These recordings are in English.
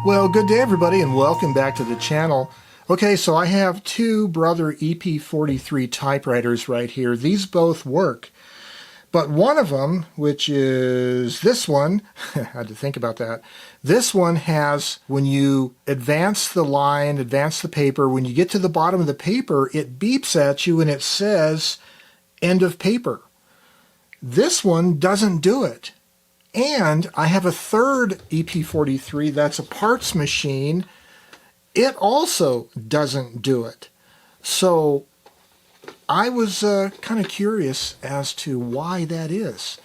Well, good day everybody and welcome back to the channel. Okay, so I have two Brother EP43 typewriters right here. These both work. But one of them, which is this one, I had to think about that. This one has, when you advance the line, advance the paper, when you get to the bottom of the paper, it beeps at you and it says, end of paper. This one doesn't do it. And I have a third EP43 that's a parts machine. It also doesn't do it. So I was kind of curious as to why that is.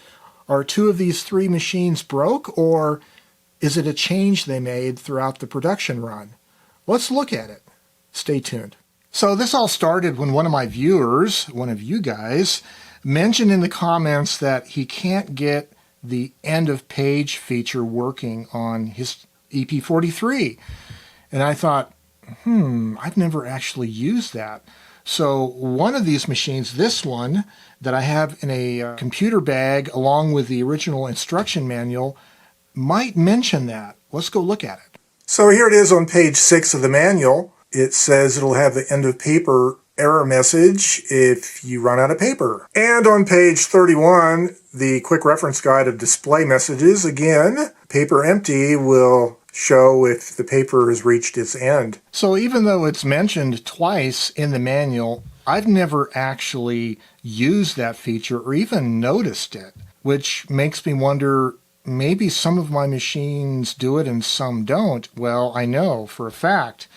Are two of these three machines broke, or is it a change they made throughout the production run? Let's look at it. Stay tuned. So this all started when one of my viewers, one of you guys, mentioned in the comments that he can't get the end of page feature working on his EP43. And I thought, I've never actually used that. So one of these machines, this one that I have in a computer bag along with the original instruction manual, might mention that. Let's go look at it. So here it is on page 6 of the manual. It says it'll have the end of paper error message if you run out of paper. And on page 31, the quick reference guide of display messages, again, paper empty will show if the paper has reached its end. So even though it's mentioned twice in the manual, I've never actually used that feature or even noticed it, which makes me wonder, maybe some of my machines do it and some don't. Well, I know for a fact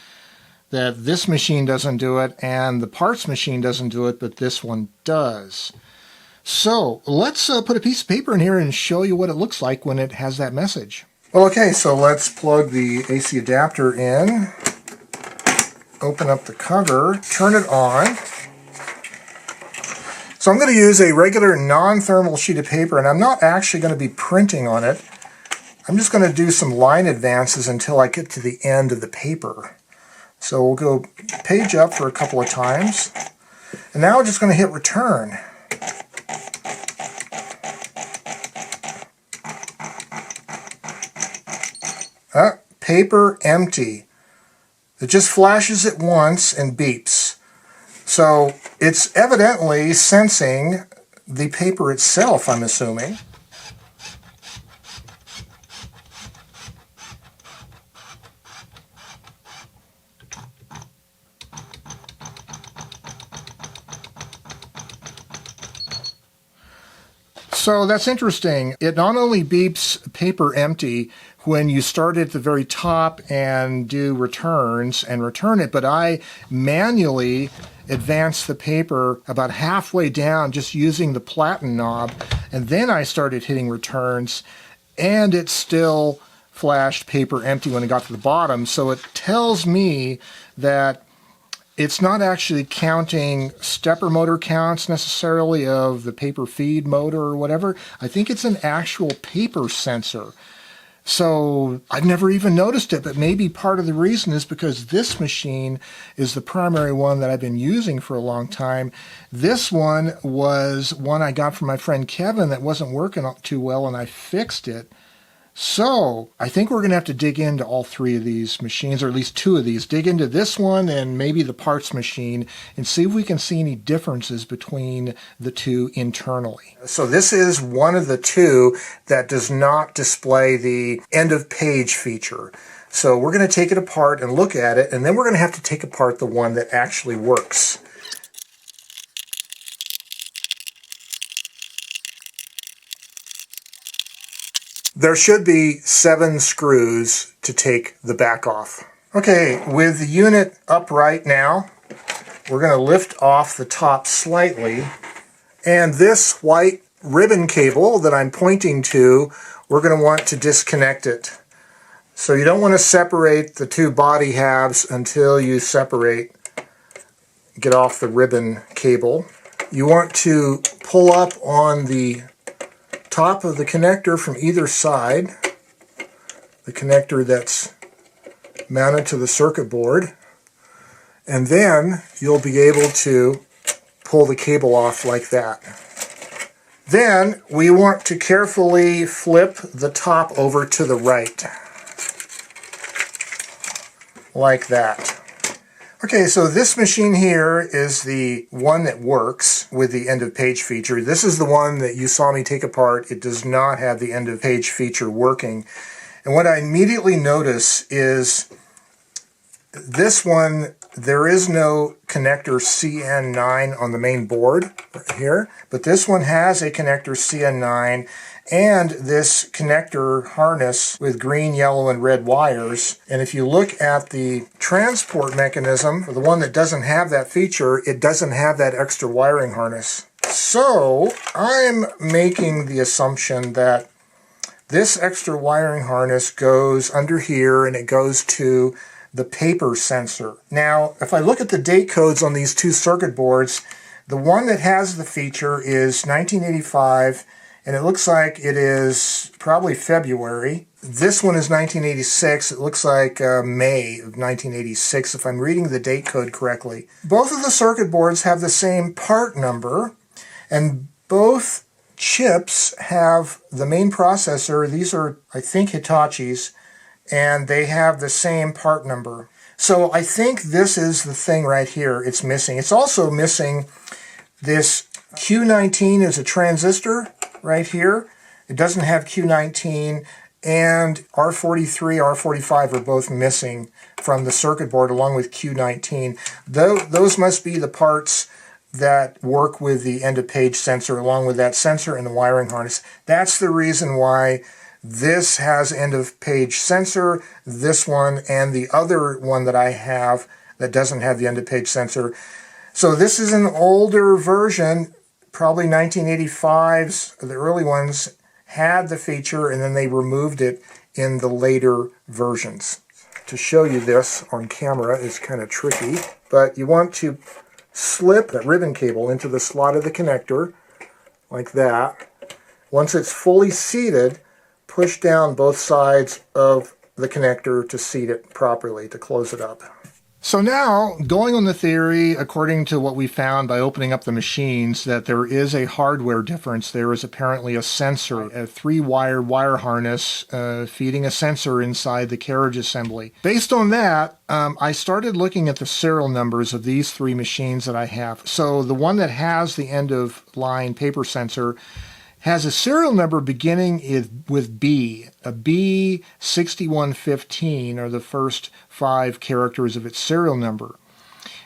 that this machine doesn't do it and the parts machine doesn't do it, but this one does. So let's put a piece of paper in here and show you what it looks like when it has that message. Okay, so let's plug the AC adapter in, open up the cover, turn it on. So I'm going to use a regular non-thermal sheet of paper, and I'm not actually going to be printing on it. I'm just going to do some line advances until I get to the end of the paper. So we'll go page up for a couple of times, and now we're just going to hit return. Paper empty. It just flashes it once and beeps. So it's evidently sensing the paper itself, I'm assuming. So that's interesting. It not only beeps paper empty when you start at the very top and do returns and return it, but I manually advance the paper about halfway down just using the platen knob, and then I started hitting returns, and it still flashed paper empty when it got to the bottom. So it tells me that it's not actually counting stepper motor counts necessarily of the paper feed motor or whatever. I think it's an actual paper sensor. So I've never even noticed it, but maybe part of the reason is because this machine is the primary one that I've been using for a long time. This one was one I got from my friend Kevin that wasn't working too well, and I fixed it. So I think we're going to have to dig into all three of these machines, or at least two of these. Dig into this one and maybe the parts machine and see if we can see any differences between the two internally. So this is one of the two that does not display the end of page feature. So we're going to take it apart and look at it, and then we're going to have to take apart the one that actually works. There should be 7 screws to take the back off. Okay, with the unit upright now, we're going to lift off the top slightly, and this white ribbon cable that I'm pointing to, we're going to want to disconnect it. So you don't want to separate the two body halves until you get off the ribbon cable. You want to pull up on the top of the connector from either side, the connector that's mounted to the circuit board, and then you'll be able to pull the cable off like that. Then we want to carefully flip the top over to the right. like that. Okay, so this machine here is the one that works with the end of page feature. This is the one that you saw me take apart. It does not have the end of page feature working. And what I immediately notice is this one, there is no connector CN9 on the main board right here, but this one has a connector CN9 and this connector harness with green, yellow, and red wires. And if you look at the transport mechanism, for the one that doesn't have that feature, it doesn't have that extra wiring harness. So I'm making the assumption that this extra wiring harness goes under here and it goes to the paper sensor. Now, if I look at the date codes on these two circuit boards, the one that has the feature is 1985, and it looks like it is probably February. This one is 1986. It looks like May of 1986, if I'm reading the date code correctly. Both of the circuit boards have the same part number, and both chips have the main processor. These are, I think, Hitachi's, and they have the same part number. So I think this is the thing right here it's missing. It's also missing this Q19 is a transistor right here. It doesn't have Q19, and R43, R45 are both missing from the circuit board along with Q19. Those must be the parts that work with the end of page sensor along with that sensor and the wiring harness. That's the reason why this has end of page sensor, this one, and the other one that I have that doesn't have the end of page sensor. So this is an older version, probably 1985's, the early ones had the feature and then they removed it in the later versions. To show you this on camera is kind of tricky, but you want to slip that ribbon cable into the slot of the connector like that. Once it's fully seated, push down both sides of the connector to seat it properly, to close it up. So now, going on the theory, according to what we found by opening up the machines, that there is a hardware difference. There is apparently a sensor, a 3-wire wire harness feeding a sensor inside the carriage assembly. Based on that, I started looking at the serial numbers of these three machines that I have. So the one that has the end of line paper sensor has a serial number beginning with B. A B6115 are the first 5 characters of its serial number.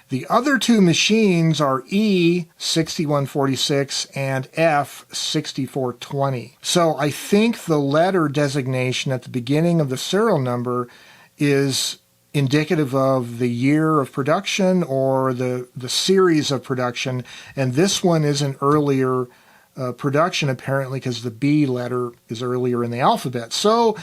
The other two machines are E6146 and F6420. So I think the letter designation at the beginning of the serial number is indicative of the year of production or the series of production, and this one is an earlier production apparently because the B letter is earlier in the alphabet. So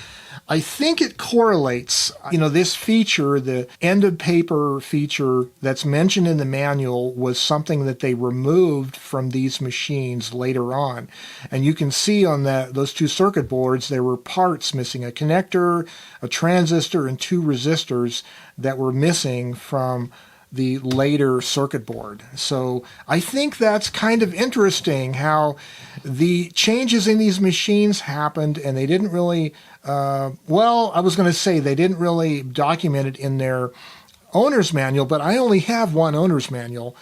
I think it correlates. You know, this feature, the end of paper feature that's mentioned in the manual, was something that they removed from these machines later on. And you can see on those two circuit boards there were parts missing, a connector, a transistor, and 2 resistors that were missing from the later circuit board. So I think that's kind of interesting how the changes in these machines happened, and they didn't really, well, I was going to say they didn't really document it in their owner's manual, but I only have one owner's manual,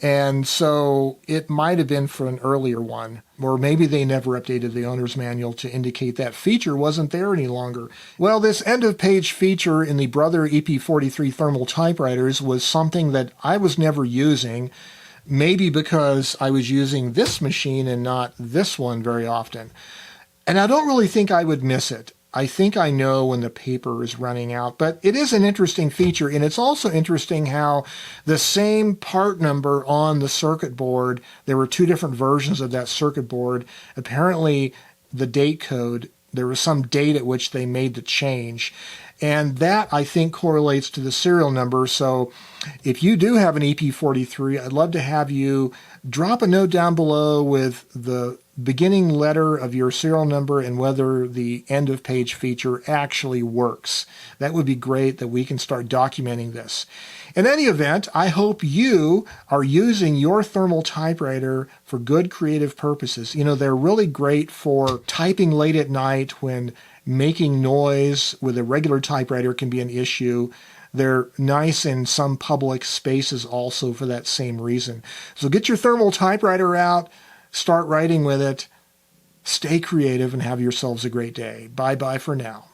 and so it might have been for an earlier one, or maybe they never updated the owner's manual to indicate that feature wasn't there any longer. Well, this end-of-page feature in the Brother EP43 thermal typewriters was something that I was never using, maybe because I was using this machine and not this one very often. And I don't really think I would miss it. I think I know when the paper is running out, but it is an interesting feature, and it's also interesting how the same part number on the circuit board, there were 2 different versions of that circuit board. Apparently, the date code, there was some date at which they made the change, and that, I think, correlates to the serial number. So if you do have an EP43, I'd love to have you drop a note down below with the beginning letter of your serial number and whether the end of page feature actually works. That would be great, that we can start documenting this. In any event, I hope you are using your thermal typewriter for good creative purposes. You know, they're really great for typing late at night when making noise with a regular typewriter can be an issue. They're nice in some public spaces also for that same reason. So get your thermal typewriter out, start writing with it, stay creative, and have yourselves a great day. Bye-bye for now.